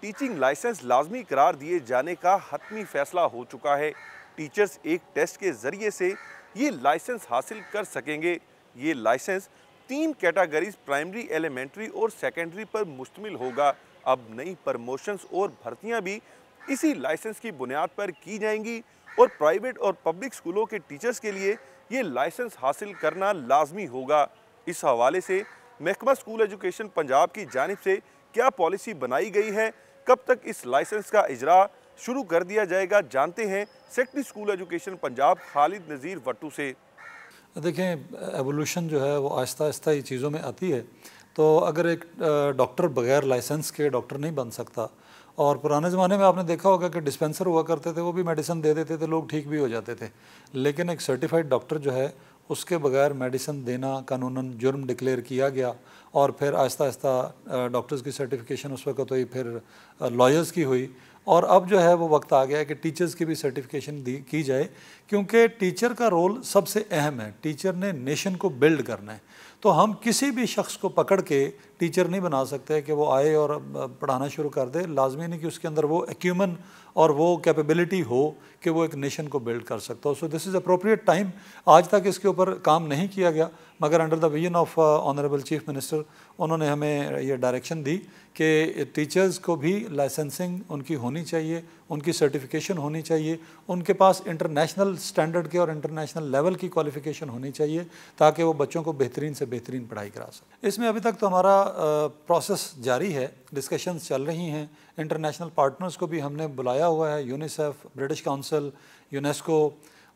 Teaching licence لازمی قرار دیے جانے کا حتمی فیصلہ ہو چکا ہے۔ ٹیچرز ایک ٹیسٹ کے ذریعے سے یہ لائسنس حاصل کر سکیں گے۔ یہ لائسنس 3 کیٹاگریز پرائمری، ایلیمنٹری اور سیکنڈری پر مشتمل ہوگا۔ اب نئی پرموشنز اور بھرتیاں بھی اسی لائسنس کی بنیاد پر کی جائیں گی اور پرائیویٹ اور پبلک اسکولوں کے ٹیچرز کے لیے یہ لائسنس حاصل کرنا لازمی ہوگا۔ اس حوالے سے محکمہ اسکول ایجوکیشن پنجاب کی جانب سے کیا پالیسی بنائی گئی ہے، کب تک اس لائسنس کا اجرا شروع کر دیا جائے گا، جانتے ہیں سیکٹری اسکول ایجوکیشن پنجاب خالد نذیر وٹو سے۔ دیکھیں، ایوولوشن جو ہے وہ آہستہ آہستہ ہی چیزوں میں آتی ہے۔ تو اگر ایک ڈاکٹر بغیر لائسنس کے ڈاکٹر نہیں بن سکتا، اور پرانے زمانے میں آپ نے دیکھا ہوگا کہ ڈسپینسر ہوا کرتے تھے، وہ بھی میڈیسن دے دیتے تھے، لوگ ٹھیک بھی ہو جاتے تھے، لیکن ایک سرٹیفائڈ ڈاکٹر جو ہے اس کے بغیر میڈیسن دینا قانوناً جرم ڈکلیئر کیا گیا، اور پھر آہستہ آہستہ ڈاکٹرز کی سرٹیفکیشن اس وقت ہوئی، پھر لائرز کی ہوئی، اور اب جو ہے وہ وقت آ گیا ہے کہ ٹیچرز کی بھی سرٹیفکیشن کی جائے، کیونکہ ٹیچر کا رول سب سے اہم ہے۔ ٹیچر نے نیشن کو بلڈ کرنا ہے، تو ہم کسی بھی شخص کو پکڑ کے ٹیچر نہیں بنا سکتے کہ وہ آئے اور پڑھانا شروع کر دے۔ لازمی نہیں کہ اس کے اندر وہ ایکیومن اور وہ کیپیبلٹی ہو کہ وہ ایک نیشن کو بلڈ کر سکتا ہو۔ سو دس از اپروپریٹ ٹائم۔ آج تک اس کے اوپر کام نہیں کیا گیا، مگر under the vision of honourable chief minister انہوں نے ہمیں یہ ڈائریکشن دی کہ ٹیچرز کو بھی لائسنسنگ ان کی ہونی چاہیے، ان کی سرٹیفکیشن ہونی چاہیے، ان کے پاس انٹرنیشنل سٹینڈرڈ کے اور انٹرنیشنل لیول کی کوالیفیکیشن ہونی چاہیے، تاکہ وہ بچوں کو بہترین سے بہترین پڑھائی کرا سکیں۔ اس میں ابھی تک تو ہمارا پروسیس جاری ہے، ڈسکشنز چل رہی ہیں۔ انٹرنیشنل پارٹنرز کو بھی ہم نے بلایا ہوا ہے، یونیسیف، برٹش کونسل، یونیسکو،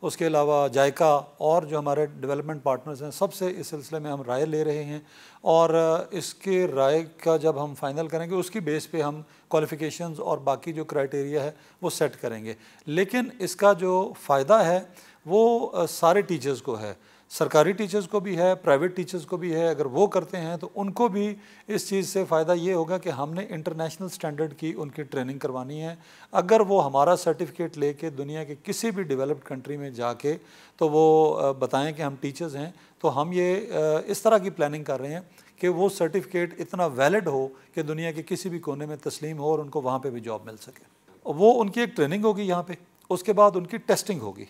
اس کے علاوہ جائکا اور جو ہمارے ڈیولپمنٹ پارٹنرز ہیں، سب سے اس سلسلے میں ہم رائے لے رہے ہیں، اور اس کے رائے کا جب ہم فائنل کریں گے اس کی بیس پہ ہم کوالیفیکیشنز اور باقی جو کرائٹیریا ہے وہ سیٹ کریں گے۔ لیکن اس کا جو فائدہ ہے وہ سارے ٹیچرز کو ہے، سرکاری ٹیچرز کو بھی ہے، پرائیویٹ ٹیچرز کو بھی ہے۔ اگر وہ کرتے ہیں تو ان کو بھی اس چیز سے فائدہ یہ ہوگا کہ ہم نے انٹرنیشنل سٹینڈرڈ کی ان کی ٹریننگ کروانی ہے۔ اگر وہ ہمارا سرٹیفکیٹ لے کے دنیا کے کسی بھی ڈیولپڈ کنٹری میں جا کے تو وہ بتائیں کہ ہم ٹیچرز ہیں، تو ہم یہ اس طرح کی پلاننگ کر رہے ہیں کہ وہ سرٹیفکیٹ اتنا ویلڈ ہو کہ دنیا کے کسی بھی کونے میں تسلیم ہو اور ان کو وہاں پہ بھی جاب مل سکے۔ وہ ان کی ایک ٹریننگ ہوگی یہاں پہ، اس کے بعد ان کی ٹیسٹنگ ہوگی،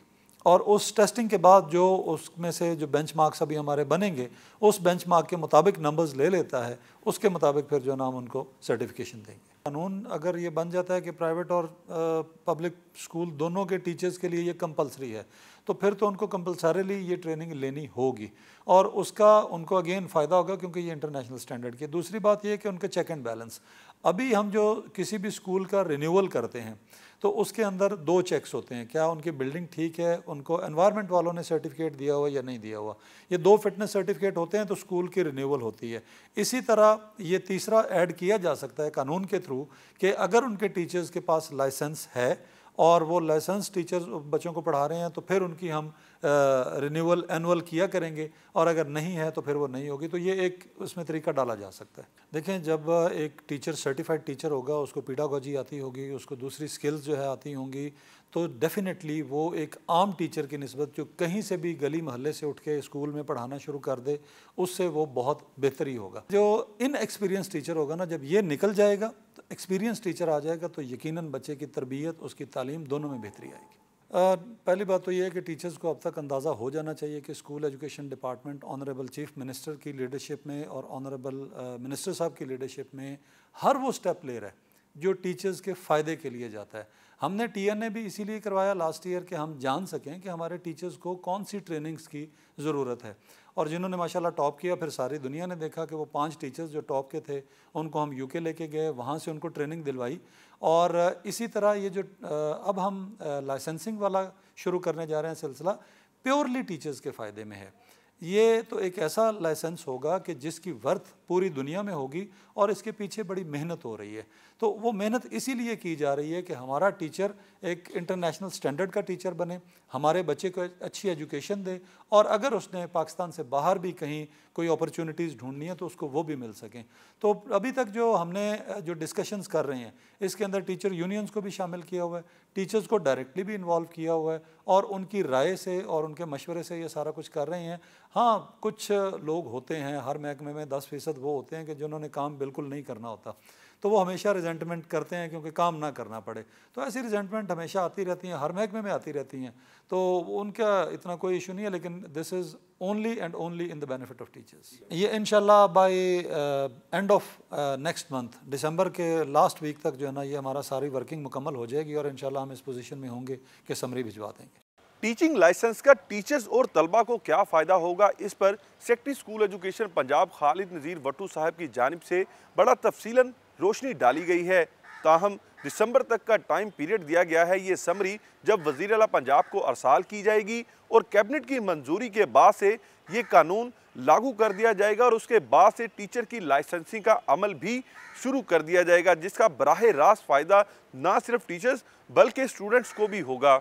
اور اس ٹیسٹنگ کے بعد جو اس میں سے جو بینچ مارکس ابھی ہمارے بنیں گے، اس بینچ مارک کے مطابق نمبرز لے لیتا ہے، اس کے مطابق پھر جو نام ان کو سرٹیفکیشن دیں گے۔ قانون اگر یہ بن جاتا ہے کہ پرائیویٹ اور پبلک اسکول دونوں کے ٹیچرز کے لیے یہ کمپلسری ہے، تو پھر تو ان کو کمپلسریلی یہ ٹریننگ لینی ہوگی، اور اس کا ان کو اگین فائدہ ہوگا کیونکہ یہ انٹرنیشنل سٹینڈرڈ کی۔ دوسری بات یہ ہے کہ ان کے چیک اینڈ بیلنس، ابھی ہم جو کسی بھی اسکول کا رینیول کرتے ہیں تو اس کے اندر 2 چیکس ہوتے ہیں، کیا ان کی بلڈنگ ٹھیک ہے، ان کو انوائرمنٹ والوں نے سرٹیفکیٹ دیا ہوا یا نہیں دیا ہوا، یہ 2 فٹنس سرٹیفکیٹ ہوتے ہیں تو اسکول کی رینیول ہوتی ہے۔ اسی طرح یہ تیسرا ایڈ کیا جا سکتا ہے قانون کے تھرو کہ اگر ان کے ٹیچرز کے پاس لائسنس ہے اور وہ لائسنس ٹیچرز بچوں کو پڑھا رہے ہیں تو پھر ان کی ہم رینیول اینول کیا کریں گے، اور اگر نہیں ہے تو پھر وہ نہیں ہوگی۔ تو یہ ایک اس میں طریقہ ڈالا جا سکتا ہے۔ دیکھیں، جب ایک ٹیچر سرٹیفائڈ ٹیچر ہوگا، اس کو پیڈاگوجی آتی ہوگی، اس کو دوسری سکلز جو ہے آتی ہوں گی، تو ڈیفینیٹلی وہ ایک عام ٹیچر کی نسبت جو کہیں سے بھی گلی محلے سے اٹھ کے اسکول میں پڑھانا شروع کر دے، اس سے وہ بہت بہتری ہوگا۔ جو ان ایکسپیرینس ٹیچر ہوگا نا، جب یہ نکل جائے گا تو ایکسپیرینس ٹیچر آ جائے گا، تو یقیناً بچے کی تربیت، اس کی تعلیم دونوں میں بہتری آئے گی۔ پہلی بات تو یہ ہے کہ ٹیچرز کو اب تک اندازہ ہو جانا چاہیے کہ school education department honourable chief minister کی لیڈرشپ میں اور آنریبل منسٹر صاحب کی لیڈرشپ میں ہر وہ سٹیپ لے رہا ہے جو ٹیچرز کے فائدے کے لیے جاتا ہے۔ ہم نے ٹی این اے بھی اسی لیے کروایا لاسٹ ایئر کہ ہم جان سکیں کہ ہمارے ٹیچرز کو کون سی ٹریننگز کی ضرورت ہے، اور جنہوں نے ماشاءاللہ ٹاپ کیا، پھر ساری دنیا نے دیکھا کہ وہ 5 ٹیچرز جو ٹاپ کے تھے ان کو ہم UK لے کے گئے، وہاں سے ان کو ٹریننگ دلوائی، اور اسی طرح یہ جو اب ہم لائسنسنگ والا شروع کرنے جا رہے ہیں سلسلہ، پیورلی ٹیچرز کے فائدے میں ہے۔ یہ تو ایک ایسا لائسنس ہوگا کہ جس کی ورتھ پوری دنیا میں ہوگی، اور اس کے پیچھے بڑی محنت ہو رہی ہے۔ تو وہ محنت اسی لیے کی جا رہی ہے کہ ہمارا ٹیچر ایک انٹرنیشنل سٹینڈرڈ کا ٹیچر بنے، ہمارے بچے کو اچھی ایجوکیشن دے، اور اگر اس نے پاکستان سے باہر بھی کہیں کوئی اپرچونٹیز ڈھونڈنی ہے تو اس کو وہ بھی مل سکیں۔ تو ابھی تک جو ہم نے جو ڈسکشنز کر رہے ہیں، اس کے اندر ٹیچر یونینز کو بھی شامل کیا ہوا ہے، ٹیچرز کو ڈائریکٹلی بھی انوالو کیا ہوا ہے، اور ان کی رائے سے اور ان کے مشورے سے یہ سارا کچھ کر رہے ہیں۔ ہاں، کچھ لوگ ہوتے ہیں ہر محکمے میں 10% وہ ہوتے ہیں کہ جنہوں نے کام بالکل نہیں کرنا ہوتا، تو وہ ہمیشہ ریزنٹمنٹ کرتے ہیں کیونکہ کام نہ کرنا پڑے. تو ایسی ریزنٹمنٹ ہمیشہ آتی رہتی ہیں، ہر محکمے میں آتی رہتی ہیں، تو ان کا اتنا کوئی ایشو نہیں ہے. لیکن this is only and only in the benefit of teachers. یہ انشاءاللہ by end of next month, دسمبر کے لاسٹ ویک تک جو ہے نا یہ ہمارا ساری ورکنگ مکمل ہو جائے گی، اور انشاءاللہ ہم اس پوزیشن میں ہوں گے کہ سمری بھجوا دیں گے. ٹیچنگ لائسنس کا ٹیچرز اور طلبہ کو کیا فائدہ ہوگا، اس پر سیکٹری اسکول ایجوکیشن پنجاب خالد نذیر وٹو صاحب کی جانب سے بڑا تفصیلاً روشنی ڈالی گئی ہے. تاہم دسمبر تک کا ٹائم پیریڈ دیا گیا ہے. یہ سمری جب وزیر اعلیٰ پنجاب کو ارسال کی جائے گی اور کیبنٹ کی منظوری کے بعد سے یہ قانون لاگو کر دیا جائے گا، اور اس کے بعد سے ٹیچر کی لائسنسنگ کا عمل بھی شروع کر دیا جائے گا، جس کا براہ راست فائدہ نہ صرف ٹیچرز بلکہ اسٹوڈنٹس کو بھی ہوگا.